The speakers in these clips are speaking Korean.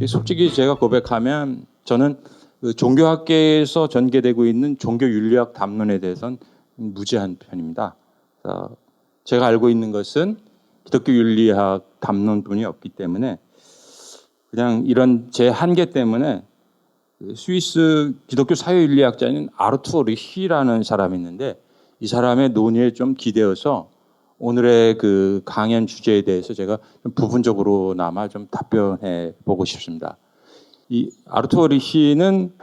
솔직히 제가 고백하면 저는 그 종교학계에서 전개되고 있는 종교윤리학 담론에 대해서는 무지한 편입니다. 제가 알고 있는 것은 기독교 윤리학 담론뿐이 없기 때문에 그냥 이런 제 한계 때문에 스위스 기독교 사회윤리학자인 아르투어 리히라는 사람이 있는데 이 사람의 논의에 좀 기대어서 오늘의 그 강연 주제에 대해서 제가 좀 부분적으로나마 좀 답변해 보고 싶습니다. 이 아르투어 리히는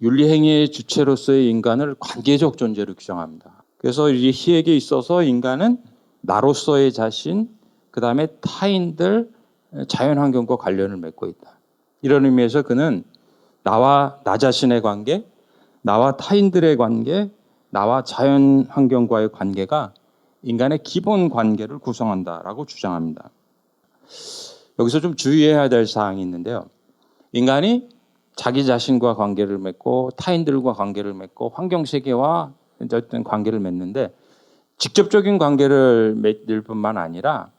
윤리행위의 주체로서의 인간을 관계적 존재로 규정합니다. 그래서 리히에게 있어서 인간은 나로서의 자신, 그 다음에 타인들, 자연환경과 관련을 맺고 있다. 이런 의미에서 그는 나와 나 자신의 관계, 나와 타인들의 관계, 나와 자연환경과의 관계가 인간의 기본 관계를 구성한다라고 주장합니다. 여기서 좀 주의해야 될 사항이 있는데요. 인간이 자기 자신과 관계를 맺고 타인들과 관계를 맺고 환경세계와 어떤 관계를 맺는데 직접적인 관계를 맺을 뿐만 아니라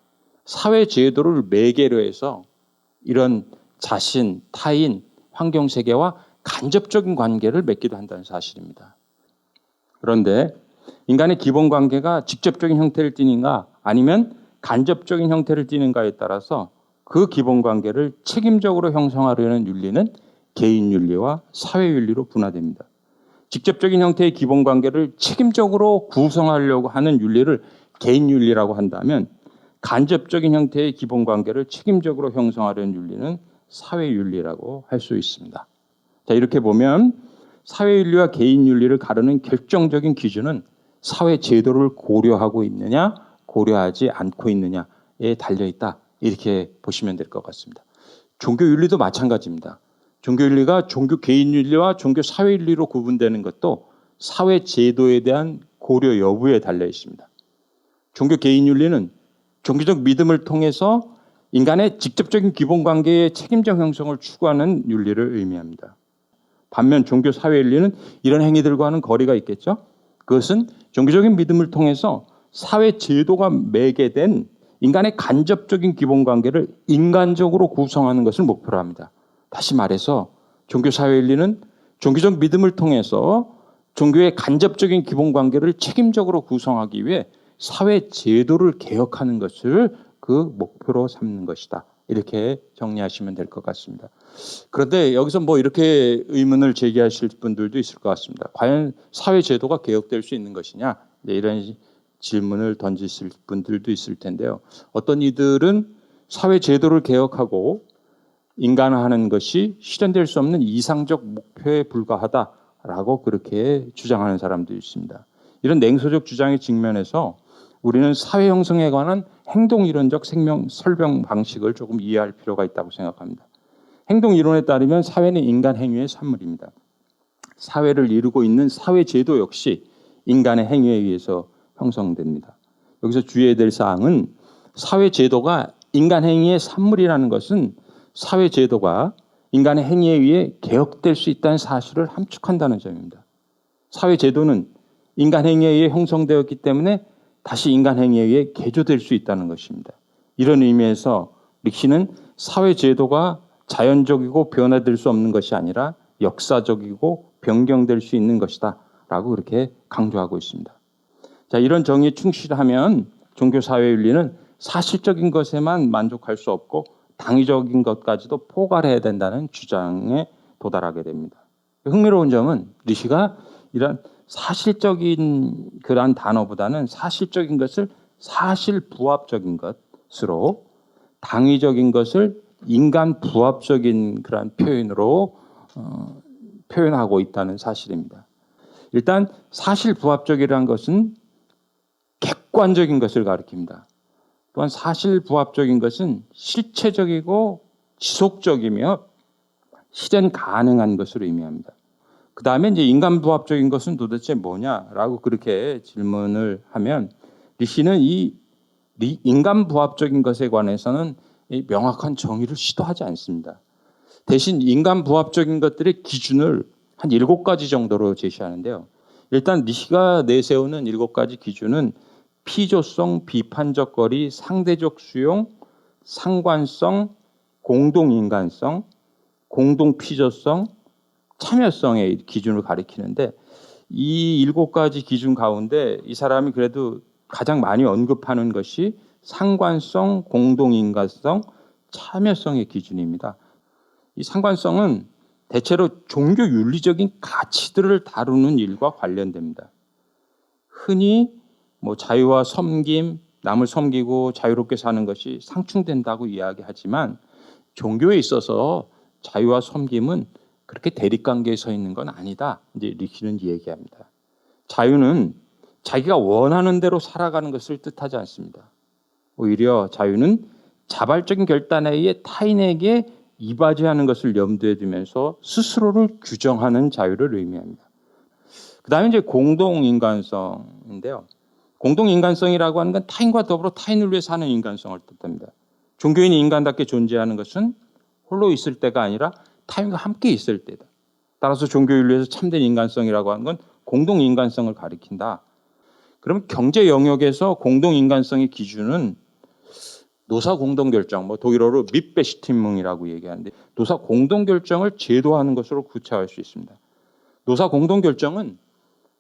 사회제도를 매개로 해서 이런 자신, 타인, 환경세계와 간접적인 관계를 맺기도 한다는 사실입니다. 그런데 인간의 기본 관계가 직접적인 형태를 띠는가 아니면 간접적인 형태를 띠는가에 따라서 그 기본 관계를 책임적으로 형성하려는 윤리는 개인윤리와 사회윤리로 분화됩니다. 직접적인 형태의 기본 관계를 책임적으로 구성하려고 하는 윤리를 개인윤리라고 한다면 간접적인 형태의 기본 관계를 책임적으로 형성하려는 윤리는 사회윤리라고 할 수 있습니다. 자, 이렇게 보면 사회윤리와 개인윤리를 가르는 결정적인 기준은 사회제도를 고려하고 있느냐, 고려하지 않고 있느냐에 달려있다. 이렇게 보시면 될 것 같습니다. 종교윤리도 마찬가지입니다. 종교윤리가 종교 개인윤리와 종교 사회윤리로 구분되는 것도 사회제도에 대한 고려 여부에 달려 있습니다. 종교 개인윤리는 종교적 믿음을 통해서 인간의 직접적인 기본관계의 책임적 형성을 추구하는 윤리를 의미합니다. 반면 종교 사회윤리는 이런 행위들과는 거리가 있겠죠. 그것은 종교적인 믿음을 통해서 사회제도가 매개된 인간의 간접적인 기본관계를 인간적으로 구성하는 것을 목표로 합니다. 다시 말해서 종교사회윤리는 종교적 믿음을 통해서 종교의 간접적인 기본관계를 책임적으로 구성하기 위해 사회제도를 개혁하는 것을 그 목표로 삼는 것이다. 이렇게 정리하시면 될 것 같습니다. 그런데 여기서 뭐 이렇게 의문을 제기하실 분들도 있을 것 같습니다. 과연 사회제도가 개혁될 수 있는 것이냐? 이런 질문을 던지실 분들도 있을 텐데요. 어떤 이들은 사회제도를 개혁하고 인간화하는 것이 실현될 수 없는 이상적 목표에 불과하다라고 그렇게 주장하는 사람도 있습니다. 이런 냉소적 주장의 측면에서 우리는 사회 형성에 관한 행동이론적 설명 방식을 조금 이해할 필요가 있다고 생각합니다. 행동이론에 따르면 사회는 인간 행위의 산물입니다. 사회를 이루고 있는 사회제도 역시 인간의 행위에 의해서 형성됩니다. 여기서 주의해야 될 사항은 사회제도가 인간 행위의 산물이라는 것은 사회제도가 인간의 행위에 의해 개혁될 수 있다는 사실을 함축한다는 점입니다. 사회제도는 인간 행위에 의해 형성되었기 때문에 다시 인간 행위에 의해 개조될 수 있다는 것입니다. 이런 의미에서 릭시는 사회제도가 자연적이고 변화될 수 없는 것이 아니라 역사적이고 변경될 수 있는 것이다 라고 그렇게 강조하고 있습니다. 자, 이런 정의에 충실하면 종교사회윤리는 사실적인 것에만 만족할 수 없고 당위적인 것까지도 포괄해야 된다는 주장에 도달하게 됩니다. 흥미로운 점은 리시가 이런 사실적인 그러한 단어보다는 사실적인 것을 사실부합적인 것으로 당위적인 것을 인간 부합적인 그러한 표현으로 표현하고 있다는 사실입니다. 일단 사실부합적이라는 것은 객관적인 것을 가리킵니다. 또한 사실부합적인 것은 실체적이고 지속적이며 실현 가능한 것을 의미합니다. 그 다음에 이제 인간부합적인 것은 도대체 뭐냐라고 그렇게 질문을 하면 리시는 이 인간부합적인 것에 관해서는 명확한 정의를 시도하지 않습니다. 대신 인간부합적인 것들의 기준을 한 7가지 정도로 제시하는데요. 일단 리시가 내세우는 7가지 기준은 피조성, 비판적 거리, 상대적 수용, 상관성, 공동인간성, 공동피조성, 참여성의 기준을 가리키는데 이 7가지 기준 가운데 이 사람이 그래도 가장 많이 언급하는 것이 상관성, 공동인간성, 참여성의 기준입니다. 이 상관성은 대체로 종교 윤리적인 가치들을 다루는 일과 관련됩니다. 흔히 자유와 섬김, 남을 섬기고 자유롭게 사는 것이 상충된다고 이야기하지만 종교에 있어서 자유와 섬김은 그렇게 대립관계에 서 있는 건 아니다. 이제 리키는 얘기합니다. 자유는 자기가 원하는 대로 살아가는 것을 뜻하지 않습니다. 오히려 자유는 자발적인 결단에 의해 타인에게 이바지하는 것을 염두에 두면서 스스로를 규정하는 자유를 의미합니다. 그 다음에 이제 공동인간성인데요. 공동인간성이라고 하는 건 타인과 더불어 타인을 위해 사는 인간성을 뜻합니다. 종교인이 인간답게 존재하는 것은 홀로 있을 때가 아니라 타인과 함께 있을 때다. 따라서 종교윤리에서 참된 인간성이라고 하는 건 공동인간성을 가리킨다. 그러면 경제 영역에서 공동인간성의 기준은 노사 공동결정, 독일어로 mitbestimmung이라고 얘기하는데 노사 공동결정을 제도화하는 것으로 구체화할 수 있습니다. 노사 공동결정은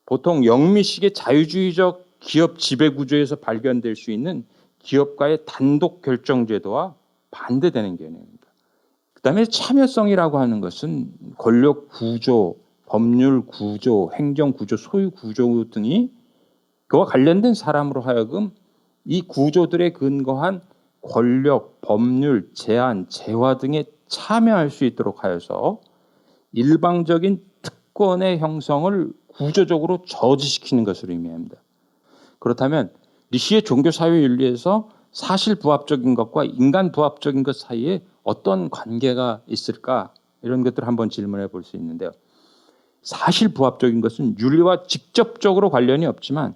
보통 영미식의 자유주의적 기업 지배구조에서 발견될 수 있는 기업가의 단독 결정 제도와 반대되는 개념입니다. 그 다음에 참여성이라고 하는 것은 권력 구조, 법률 구조, 행정 구조, 소유 구조 등이 그와 관련된 사람으로 하여금 이 구조들에 근거한 권력, 법률, 제한, 재화 등에 참여할 수 있도록 하여서 일방적인 특권의 형성을 구조적으로 저지시키는 것을 의미합니다. 그렇다면 리시의 종교사회윤리에서 사실부합적인 것과 인간부합적인 것 사이에 어떤 관계가 있을까? 이런 것들을 한번 질문해 볼 수 있는데요. 사실부합적인 것은 윤리와 직접적으로 관련이 없지만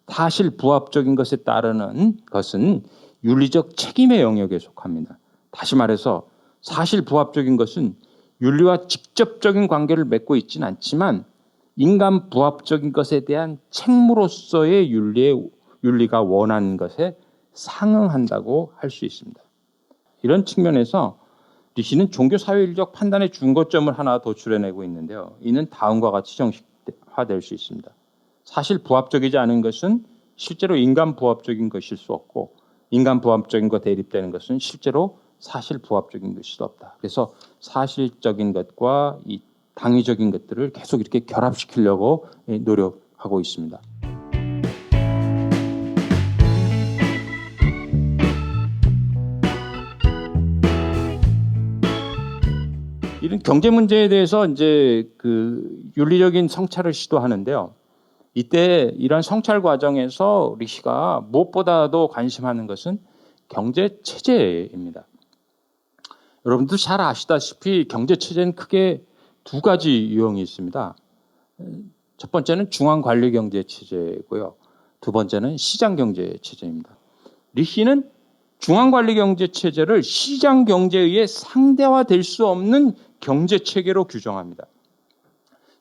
사실부합적인 것에 따르는 것은 윤리적 책임의 영역에 속합니다. 다시 말해서 사실부합적인 것은 윤리와 직접적인 관계를 맺고 있지는 않지만 인간부합적인 것에 대한 책무로서의 윤리가 원하는 것에 상응한다고 할 수 있습니다. 이런 측면에서 리시는 종교사회윤리적 판단의 중거점을 하나 도출해내고 있는데요. 이는 다음과 같이 정식화될 수 있습니다. 사실 부합적이지 않은 것은 실제로 인간부합적인 것일 수 없고 인간부합적인 것 대립되는 것은 실제로 사실부합적인 것일 수 없다. 그래서 사실적인 것과 이 당위적인 것들을 계속 이렇게 결합시키려고 노력하고 있습니다. 이런 경제 문제에 대해서 이제 윤리적인 성찰을 시도하는데요. 이때 이런 성찰 과정에서 리시가 무엇보다도 관심하는 것은 경제 체제입니다. 여러분들 잘 아시다시피 경제 체제는 크게 2가지 유형이 있습니다. 첫 번째는 중앙관리 경제 체제고요. 2번째는 시장 경제 체제입니다. 리시는 중앙관리 경제 체제를 시장 경제에 의해 상대화될 수 없는 경제 체계로 규정합니다.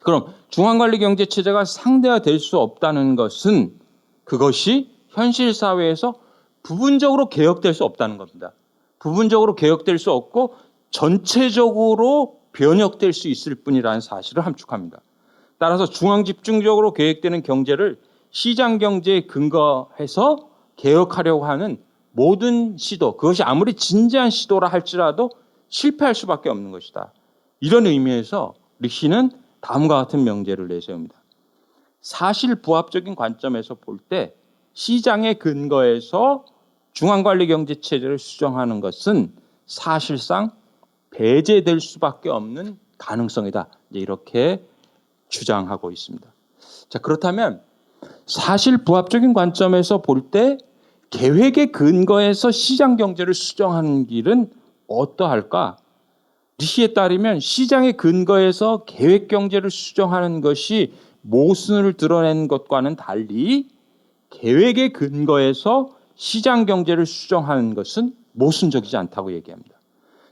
그럼 중앙관리 경제 체제가 상대화될 수 없다는 것은 그것이 현실 사회에서 부분적으로 개혁될 수 없다는 겁니다. 부분적으로 개혁될 수 없고 전체적으로 변혁될 수 있을 뿐이라는 사실을 함축합니다. 따라서 중앙집중적으로 계획되는 경제를 시장 경제에 근거해서 개혁하려고 하는 모든 시도, 그것이 아무리 진지한 시도라 할지라도 실패할 수밖에 없는 것이다. 이런 의미에서 리시는 다음과 같은 명제를 내세웁니다. 사실부합적인 관점에서 볼 때 시장의 근거에서 중앙관리 경제 체제를 수정하는 것은 사실상 배제될 수밖에 없는 가능성이다. 이렇게 주장하고 있습니다. 자, 그렇다면 사실부합적인 관점에서 볼 때 계획의 근거에서 시장 경제를 수정하는 길은 어떠할까? 리시에 따르면 시장의 근거에서 계획 경제를 수정하는 것이 모순을 드러낸 것과는 달리 계획의 근거에서 시장 경제를 수정하는 것은 모순적이지 않다고 얘기합니다.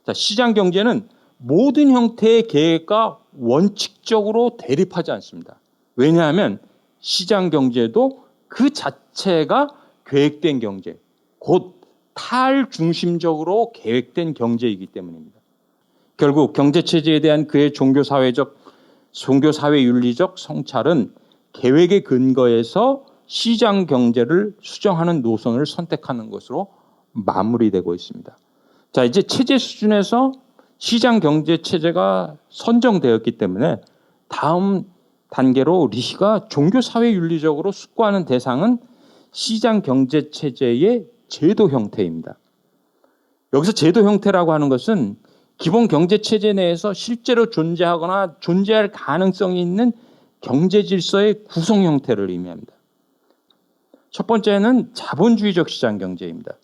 자, 시장 경제는 모든 형태의 계획과 원칙적으로 대립하지 않습니다. 왜냐하면 시장 경제도 그 자체가 계획된 경제, 곧 탈중심적으로 계획된 경제이기 때문입니다. 결국 경제체제에 대한 그의 종교사회윤리적 성찰은 계획의 근거에서 시장 경제를 수정하는 노선을 선택하는 것으로 마무리되고 있습니다. 자, 이제 체제 수준에서 시장 경제 체제가 선정되었기 때문에 다음 단계로 리히가 종교사회윤리적으로 숙고하는 대상은 시장 경제 체제의 제도 형태입니다. 여기서 제도 형태라고 하는 것은 기본 경제 체제 내에서 실제로 존재하거나 존재할 가능성이 있는 경제 질서의 구성 형태를 의미합니다. 첫 번째는 자본주의적 시장 경제입니다.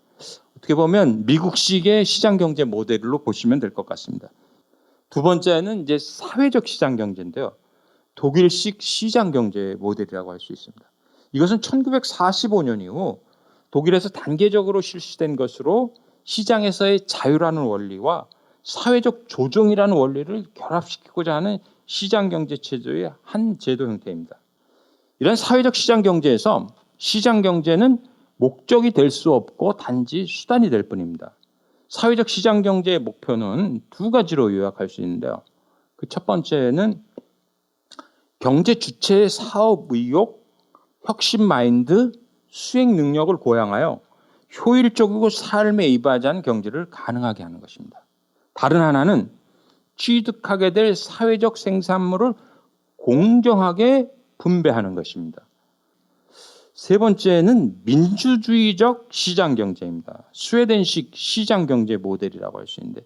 어떻게 보면 미국식의 시장 경제 모델로 보시면 될 것 같습니다. 두 번째는 이제 사회적 시장 경제인데요. 독일식 시장 경제 모델이라고 할 수 있습니다. 이것은 1945년 이후 독일에서 단계적으로 실시된 것으로 시장에서의 자유라는 원리와 사회적 조정이라는 원리를 결합시키고자 하는 시장 경제 체제의 한 제도 형태입니다. 이런 사회적 시장 경제에서 시장 경제는 목적이 될 수 없고 단지 수단이 될 뿐입니다. 사회적 시장 경제의 목표는 두 가지로 요약할 수 있는데요. 그 첫 번째는 경제 주체의 사업 의욕, 혁신 마인드, 수행 능력을 고양하여 효율적이고 삶에 이바지한 경제를 가능하게 하는 것입니다. 다른 하나는 취득하게 될 사회적 생산물을 공정하게 분배하는 것입니다. 세 번째는 민주주의적 시장 경제입니다. 스웨덴식 시장 경제 모델이라고 할 수 있는데,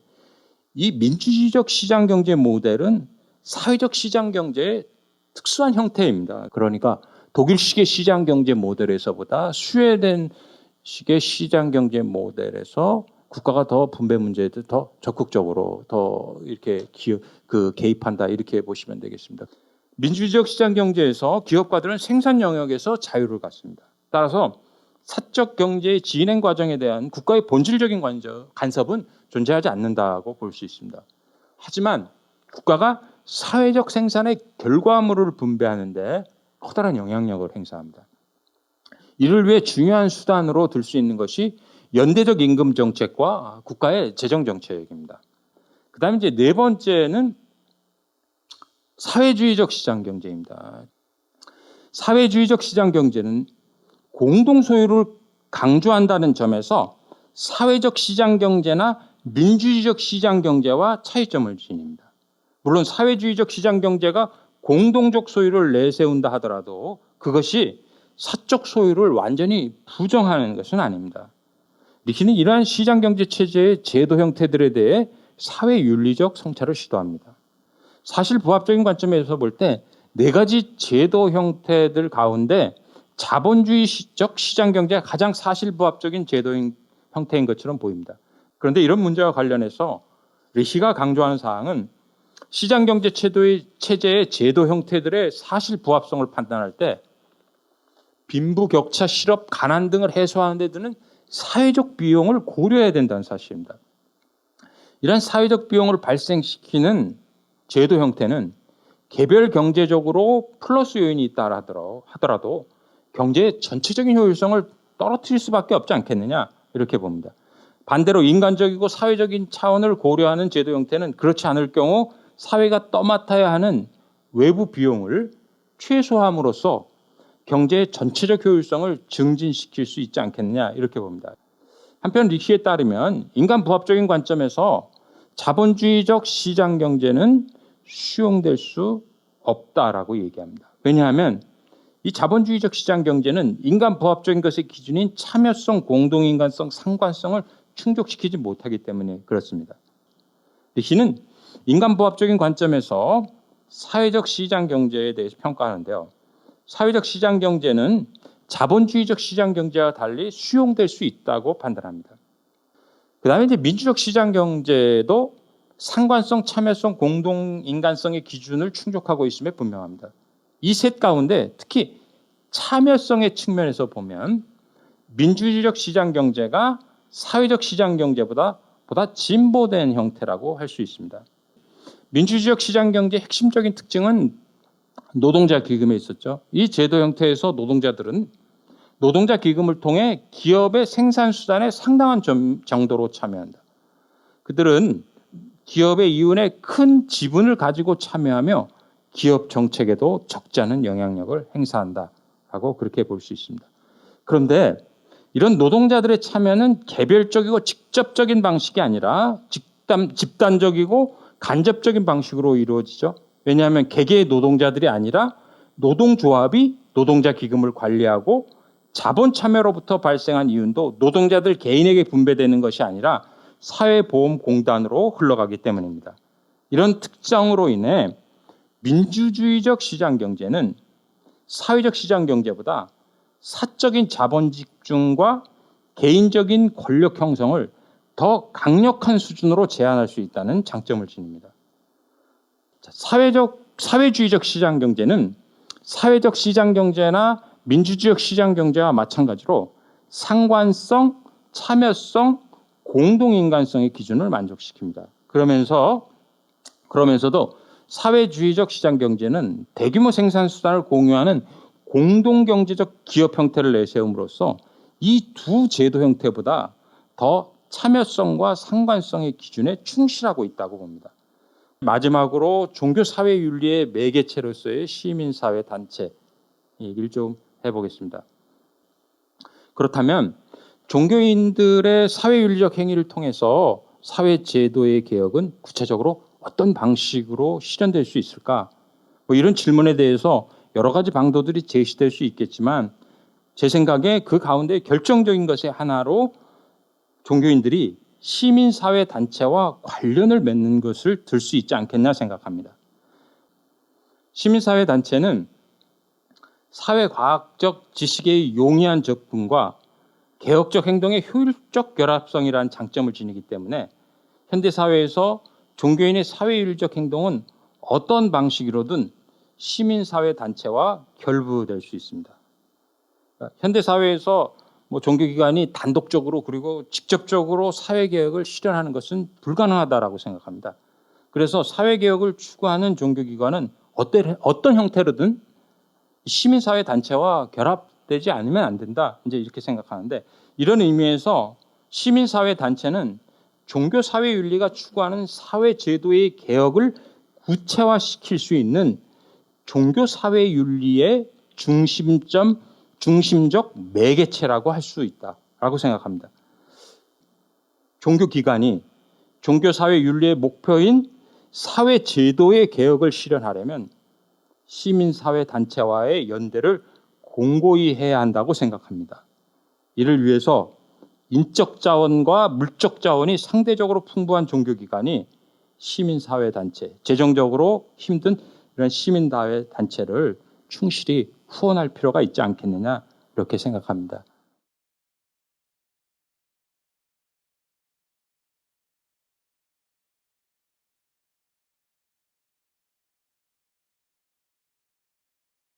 이 민주주의적 시장 경제 모델은 사회적 시장 경제의 특수한 형태입니다. 그러니까 독일식의 시장 경제 모델에서보다 스웨덴식의 시장 경제 모델에서 국가가 더 분배 문제에 더 적극적으로 더 이렇게 개입한다, 이렇게 보시면 되겠습니다. 민주주의적 시장 경제에서 기업가들은 생산 영역에서 자유를 갖습니다. 따라서 사적 경제의 진행 과정에 대한 국가의 본질적인 간섭은 존재하지 않는다고 볼 수 있습니다. 하지만 국가가 사회적 생산의 결과물을 분배하는데 커다란 영향력을 행사합니다. 이를 위해 중요한 수단으로 들 수 있는 것이 연대적 임금 정책과 국가의 재정 정책입니다. 그다음에 이제 네 번째는 사회주의적 시장 경제입니다. 사회주의적 시장 경제는 공동 소유를 강조한다는 점에서 사회적 시장 경제나 민주주의적 시장 경제와 차이점을 지닙니다. 물론 사회주의적 시장 경제가 공동적 소유를 내세운다 하더라도 그것이 사적 소유를 완전히 부정하는 것은 아닙니다. 리히는 이러한 시장 경제 체제의 제도 형태들에 대해 사회윤리적 성찰을 시도합니다. 사실 부합적인 관점에서 볼 때 네 가지 제도 형태들 가운데 자본주의적 시장 경제가 가장 사실 부합적인 제도 형태인 것처럼 보입니다. 그런데 이런 문제와 관련해서 리히가 강조하는 사항은 시장 경제 체제의 제도 형태들의 사실 부합성을 판단할 때 빈부격차, 실업, 가난 등을 해소하는 데 드는 사회적 비용을 고려해야 된다는 사실입니다. 이러한 사회적 비용을 발생시키는 제도 형태는 개별 경제적으로 플러스 요인이 있다 하더라도 경제의 전체적인 효율성을 떨어뜨릴 수밖에 없지 않겠느냐, 이렇게 봅니다. 반대로 인간적이고 사회적인 차원을 고려하는 제도 형태는 그렇지 않을 경우 사회가 떠맡아야 하는 외부 비용을 최소함으로써 경제의 전체적 효율성을 증진시킬 수 있지 않겠느냐, 이렇게 봅니다. 한편 리히에 따르면 인간 부합적인 관점에서 자본주의적 시장 경제는 수용될 수 없다라고 얘기합니다. 왜냐하면 이 자본주의적 시장 경제는 인간 부합적인 것의 기준인 참여성, 공동인간성, 상관성을 충족시키지 못하기 때문에 그렇습니다. 리히는 인간 부합적인 관점에서 사회적 시장 경제에 대해서 평가하는데요. 사회적 시장 경제는 자본주의적 시장 경제와 달리 수용될 수 있다고 판단합니다. 그 다음에 이제 민주적 시장 경제도 상관성, 참여성, 공동인간성의 기준을 충족하고 있음에 분명합니다. 이 셋 가운데 특히 참여성의 측면에서 보면 민주주의적 시장 경제가 사회적 시장 경제보다 진보된 형태라고 할 수 있습니다. 민주주의적 시장 경제의 핵심적인 특징은 노동자 기금에 있었죠. 이 제도 형태에서 노동자들은 노동자 기금을 통해 기업의 생산 수단에 상당한 정도로 참여한다. 그들은 기업의 이윤에 큰 지분을 가지고 참여하며 기업 정책에도 적지 않은 영향력을 행사한다라고 그렇게 볼 수 있습니다. 그런데 이런 노동자들의 참여는 개별적이고 직접적인 방식이 아니라 집단적이고 간접적인 방식으로 이루어지죠. 왜냐하면 개개의 노동자들이 아니라 노동조합이 노동자 기금을 관리하고 자본 참여로부터 발생한 이윤도 노동자들 개인에게 분배되는 것이 아니라 사회보험공단으로 흘러가기 때문입니다. 이런 특성으로 인해 민주주의적 시장경제는 사회적 시장경제보다 사적인 자본 집중과 개인적인 권력 형성을 더 강력한 수준으로 제한할 수 있다는 장점을 지닙니다. 사회주의적 시장경제는 사회적 시장경제나 민주주의적 시장경제와 마찬가지로 상관성, 참여성, 공동인간성의 기준을 만족시킵니다. 그러면서도 사회주의적 시장경제는 대규모 생산 수단을 공유하는 공동경제적 기업 형태를 내세움으로써 이 두 제도 형태보다 더 참여성과 상관성의 기준에 충실하고 있다고 봅니다. 마지막으로 종교사회윤리의 매개체로서의 시민사회단체 얘기를 좀 해보겠습니다. 그렇다면 종교인들의 사회윤리적 행위를 통해서 사회제도의 개혁은 구체적으로 어떤 방식으로 실현될 수 있을까? 이런 질문에 대해서 여러 가지 방도들이 제시될 수 있겠지만 제 생각에 그 가운데 결정적인 것의 하나로 종교인들이 시민사회단체와 관련을 맺는 것을 들 수 있지 않겠나 생각합니다. 시민사회단체는 사회과학적 지식의 용이한 접근과 개혁적 행동의 효율적 결합성이라는 장점을 지니기 때문에 현대사회에서 종교인의 사회윤리적 행동은 어떤 방식으로든 시민사회단체와 결부될 수 있습니다. 현대사회에서 종교기관이 단독적으로 그리고 직접적으로 사회개혁을 실현하는 것은 불가능하다고 생각합니다. 그래서 사회개혁을 추구하는 종교기관은 어떤 형태로든 시민사회단체와 결합되지 않으면 안 된다. 이제 이렇게 생각하는데 이런 의미에서 시민사회단체는 종교사회윤리가 추구하는 사회제도의 개혁을 구체화시킬 수 있는 종교사회윤리의 중심적 매개체라고 할 수 있다라고 생각합니다. 종교기관이 종교사회윤리의 목표인 사회제도의 개혁을 실현하려면 시민사회단체와의 연대를 공고히 해야 한다고 생각합니다. 이를 위해서 인적 자원과 물적 자원이 상대적으로 풍부한 종교기관이 시민사회단체, 재정적으로 힘든 이런 시민사회단체를 충실히 후원할 필요가 있지 않겠느냐 이렇게 생각합니다.